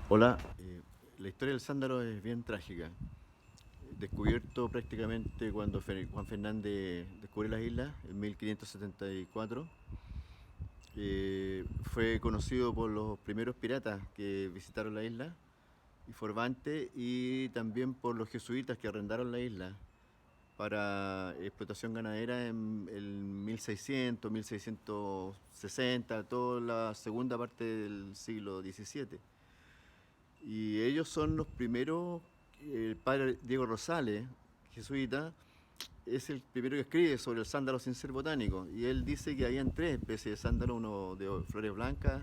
Hola, la historia del sándalo es bien trágica. Descubierto prácticamente cuando Juan Fernández descubrió las islas en 1574, fue conocido por los primeros piratas que visitaron la isla y Forbante, y también por los jesuitas que arrendaron la isla para explotación ganadera en 1600, 1660, toda la segunda parte del siglo XVII. Y ellos son los primeros. El padre Diego Rosales, jesuita, es el primero que escribe sobre el sándalo sin ser botánico. Y él dice que habían tres especies de sándalo: uno de flores blancas,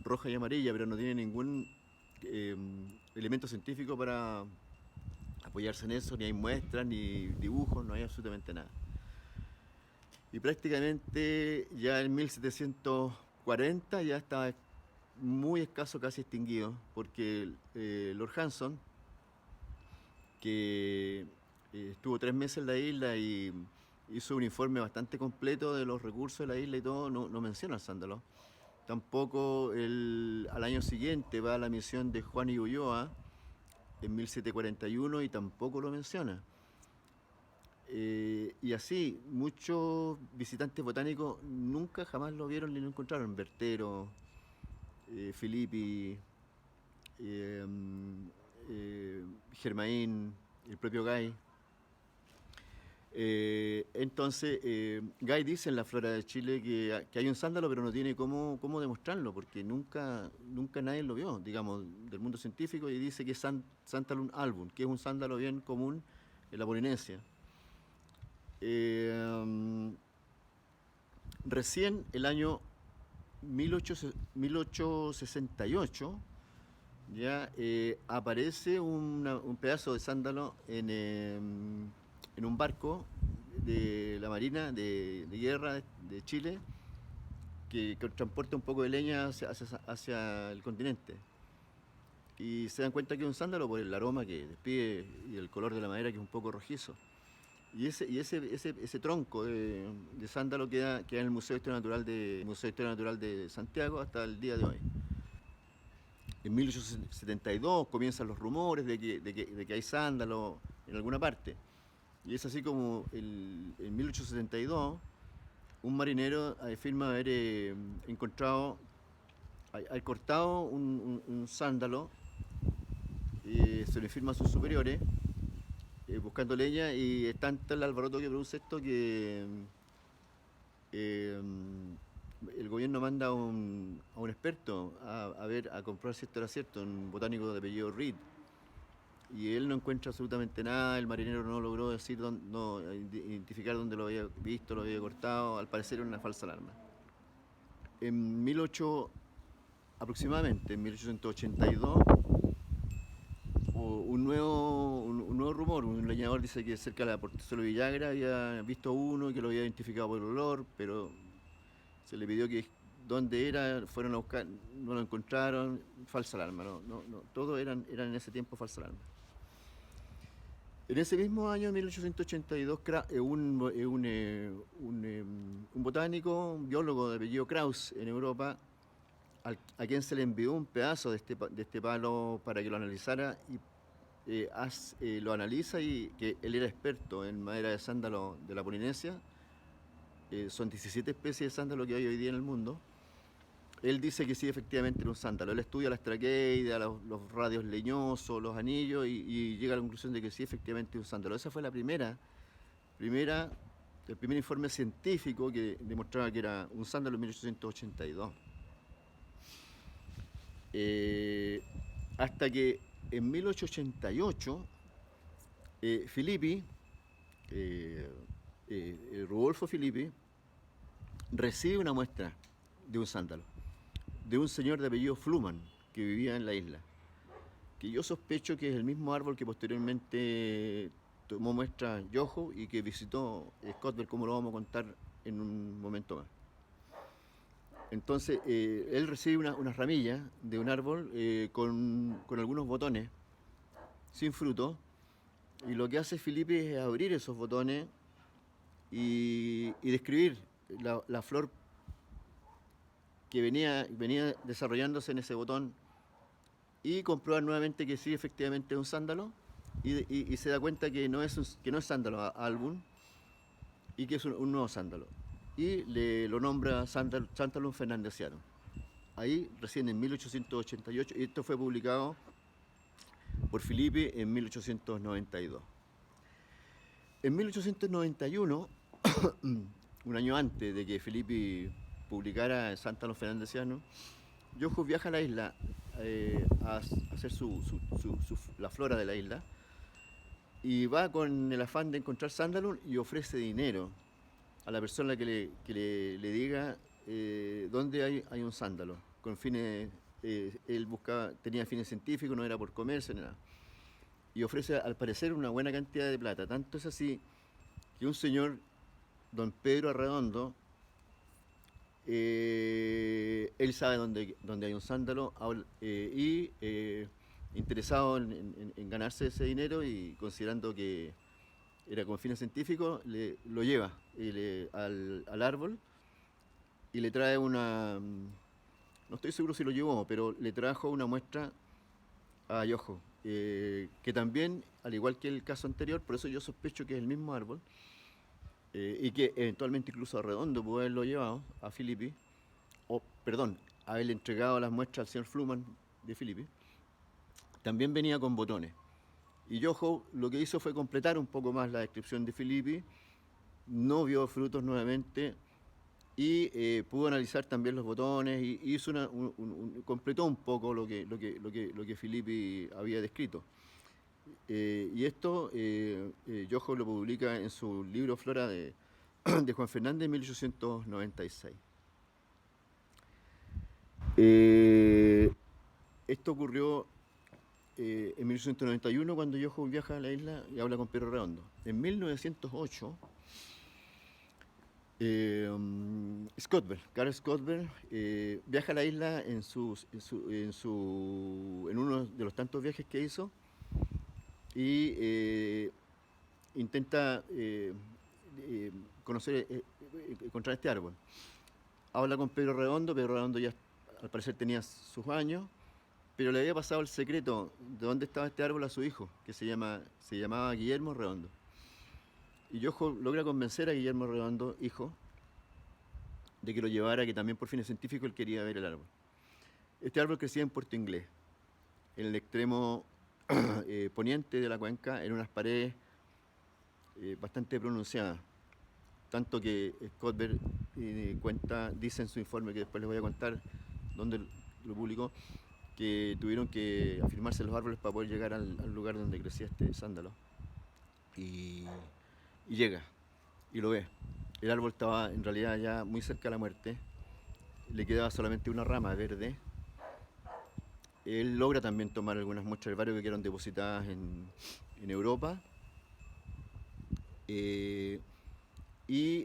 roja y amarilla, pero no tiene ningún eh, elemento científico para apoyarse en eso, ni hay muestras, ni dibujos, no hay absolutamente nada. Y prácticamente ya en 1740 ya estaba muy escaso, casi extinguido, porque Lord Hanson, que estuvo 3 meses en la isla y hizo un informe bastante completo de los recursos de la isla y todo, no menciona el sándalo. Tampoco al año siguiente va a la misión de Juan y Ulloa en 1741 y tampoco lo menciona. Y así, muchos visitantes botánicos nunca jamás lo vieron ni lo encontraron. Bertero, Filippi, eh, Germain, el propio Guy. Guy dice en la Flora de Chile que hay un sándalo, pero no tiene cómo demostrarlo, porque nunca nadie lo vio, digamos, del mundo científico, y dice que es Santalum album, que es un sándalo bien común en la Polinesia. Eh, Recién el año 1868 ya aparece un pedazo de sándalo en un barco de la Marina de Guerra de Chile que transporta un poco de leña hacia el continente. Y se dan cuenta que es un sándalo por el aroma que despide y el color de la madera, que es un poco rojizo. Y ese tronco de sándalo queda en el Museo de Historia Natural de Santiago hasta el día de hoy. En 1872 comienzan los rumores de que hay sándalo en alguna parte. Y es así como en 1872 un marinero afirma haber encontrado, haber cortado un sándalo, se lo informa a sus superiores, buscando leña, y es tanto el alboroto que produce esto que eh, el gobierno manda a un experto a comprobar si esto era cierto, un botánico de apellido Reed. Y él no encuentra absolutamente nada, el marinero no logró decir no, identificar dónde lo había visto, lo había cortado, al parecer era una falsa alarma. En 18, aproximadamente en 1882, un nuevo rumor. Un leñador dice que cerca de la Portezuelo Villagra había visto uno y que lo había identificado por el olor, pero se le pidió que dónde era, fueron a buscar, no lo encontraron, falsa alarma. Todos eran en ese tiempo falsa alarma. En ese mismo año, 1882, un botánico, un biólogo de apellido Krauss en Europa, a quien se le envió un pedazo de este palo para que lo analizara, y lo analiza, y que él era experto en madera de sándalo de la Polinesia. Son 17 especies de sándalo que hay hoy día en el mundo. Él dice que sí, efectivamente era un sándalo. Él estudia las traqueidas, los radios leñosos, los anillos, y llega a la conclusión de que sí, efectivamente es un sándalo. Esa fue primera, el primer informe científico que demostraba que era un sándalo en 1882. Eh, Hasta que en 1888, Filippi, eh, Rudolfo Filippi, recibe una muestra de un sándalo, de un señor de apellido Fluman, que vivía en la isla, que yo sospecho que es el mismo árbol que posteriormente tomó muestra Yoho y que visitó Scott, como lo vamos a contar en un momento más. Entonces, él recibe unas ramillas de un árbol con algunos botones sin fruto, y lo que hace Felipe es abrir esos botones y describir la flor que venía desarrollándose en ese botón, y comprobar nuevamente que sí, efectivamente es un sándalo, y se da cuenta que no es, que no es sándalo álbum, y que es un nuevo sándalo. Y lo nombra Santalum fernandesiano. Ahí recién en 1888, y esto fue publicado por Filippi en 1892. En 1891, un año antes de que Filippi publicara Santalum fernandesiano, Yojo viaja a la isla a hacer la flora de la isla, y va con el afán de encontrar sándalo y ofrece dinero a la persona que le diga dónde hay un sándalo, con fines, él buscaba, tenía fines científicos, no era por comercio ni nada. Y ofrece al parecer una buena cantidad de plata. Tanto es así que un señor, don Pedro Arredondo, él sabe dónde hay un sándalo, y interesado en ganarse ese dinero, y considerando que era con fines científicos, lo lleva al árbol, y le trae no estoy seguro si lo llevó, pero le trajo una muestra a Yojo, que también, al igual que el caso anterior, por eso yo sospecho que es el mismo árbol, y que eventualmente incluso Arredondo pudo haberlo llevado a Filippi, o perdón, haberle entregado las muestras al señor Fluman de Filippi. También venía con botones. Y Yoho lo que hizo fue completar un poco más la descripción de Filippi, no vio frutos nuevamente, y pudo analizar también los botones, y hizo completó un poco lo que Filippi había descrito. Y esto Yoho lo publica en su libro Flora de Juan Fernández en 1896. Esto ocurrió en 1891, cuando Yoho viaja a la isla y habla con Pedro Redondo. En 1908, Karl Scottberg, viaja a la isla en uno de los tantos viajes que hizo, y intenta encontrar este árbol. Habla con Pedro Redondo ya al parecer tenía sus años, pero le había pasado el secreto de dónde estaba este árbol a su hijo, que se llamaba Guillermo Redondo. Y Yoho logra convencer a Guillermo Redondo, hijo, de que lo llevara, que también por fines científicos él quería ver el árbol. Este árbol crecía en Puerto Inglés, en el extremo poniente de la cuenca, en unas paredes bastante pronunciadas. Tanto que Scottberg dice en su informe, que después les voy a contar dónde lo publicó, que tuvieron que afirmarse los árboles para poder llegar al lugar donde crecía este sándalo. Y llega, y lo ve. El árbol estaba en realidad ya muy cerca de la muerte, le quedaba solamente una rama verde. Él logra también tomar algunas muestras del barrio que quedaron depositadas en Europa, y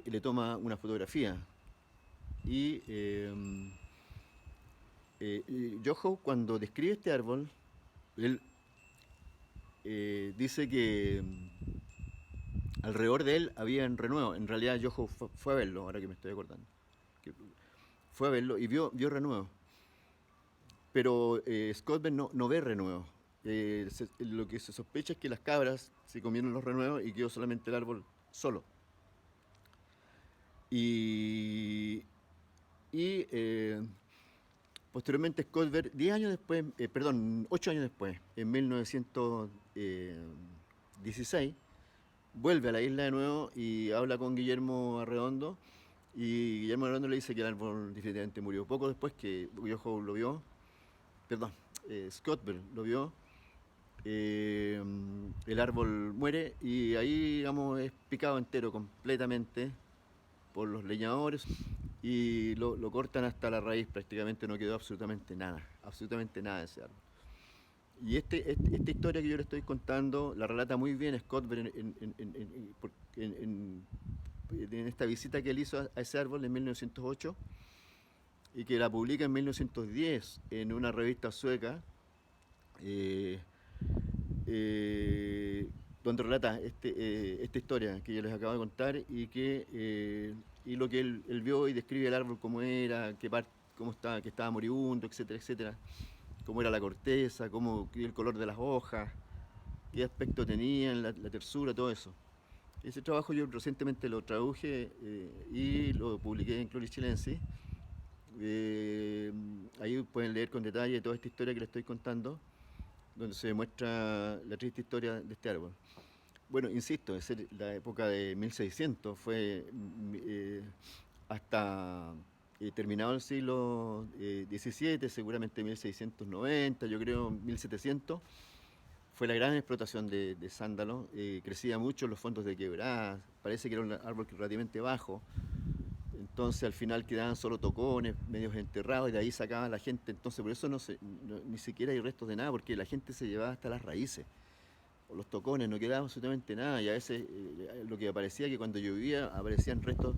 le toma una fotografía. Y Yoho, cuando describe este árbol, él dice que alrededor de él había renuevo. En realidad Yoho fue a verlo, ahora que me estoy acordando. Fue a verlo y vio renuevo. Pero Scottberg no ve renuevo. Lo que se sospecha es que las cabras se comieron los renuevos y quedó solamente el árbol solo. Y posteriormente Scottberg, 10 años después, 8 años después, en 1916, vuelve a la isla de nuevo y habla con Guillermo Arredondo, y Guillermo Arredondo le dice que el árbol definitivamente murió. Poco después que Yoho lo vio, Scottberg lo vio, el árbol muere, y ahí, digamos, es picado entero completamente por los leñadores, y lo cortan hasta la raíz. Prácticamente no quedó absolutamente nada de ese árbol. Y esta historia que yo le estoy contando la relata muy bien Scottberg en esta visita que él hizo a ese árbol en 1908, y que la publica en 1910 en una revista sueca, donde relata esta historia que yo les acabo de contar, y lo que él vio, y describe el árbol cómo era, cómo estaba, que estaba moribundo, etcétera, etcétera. cómo era la corteza, qué el color de las hojas, qué aspecto tenían, la tersura, todo eso. Ese trabajo yo recientemente lo traduje y lo publiqué en Clorichilensis. Ahí pueden leer con detalle toda esta historia que les estoy contando, donde se muestra la triste historia de este árbol. Bueno, insisto, es la época de 1600, fue hasta terminado el siglo XVII, seguramente 1690, yo creo 1700, fue la gran explotación de sándalo, crecía mucho en los fondos de quebradas, parece que era un árbol relativamente bajo, entonces al final quedaban solo tocones, medios enterrados, y de ahí sacaban la gente, entonces por eso ni siquiera hay restos de nada, porque la gente se llevaba hasta las raíces, o los tocones, no quedaba absolutamente nada, y a veces lo que aparecía que cuando llovía aparecían restos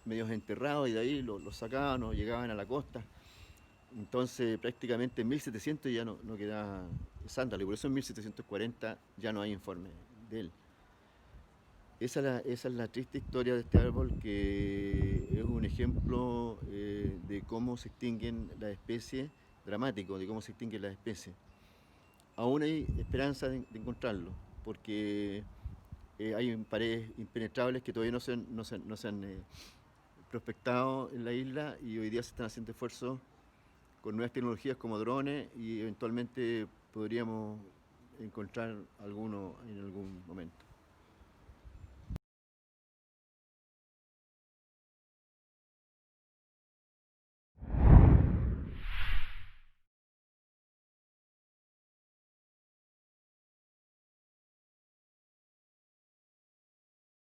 medios enterrados, y de ahí los sacaban o llegaban a la costa. Entonces prácticamente en 1700 ya no quedaba sándalo, y por eso en 1740 ya no hay informe de él. Esa es la triste historia de este árbol, que es un ejemplo de cómo se extinguen las especies, dramático, de cómo se extinguen las especies. Aún hay esperanza de encontrarlo, porque hay paredes impenetrables que todavía no se han prospectado en la isla, y hoy día se están haciendo esfuerzos con nuevas tecnologías como drones, y eventualmente podríamos encontrar alguno en algún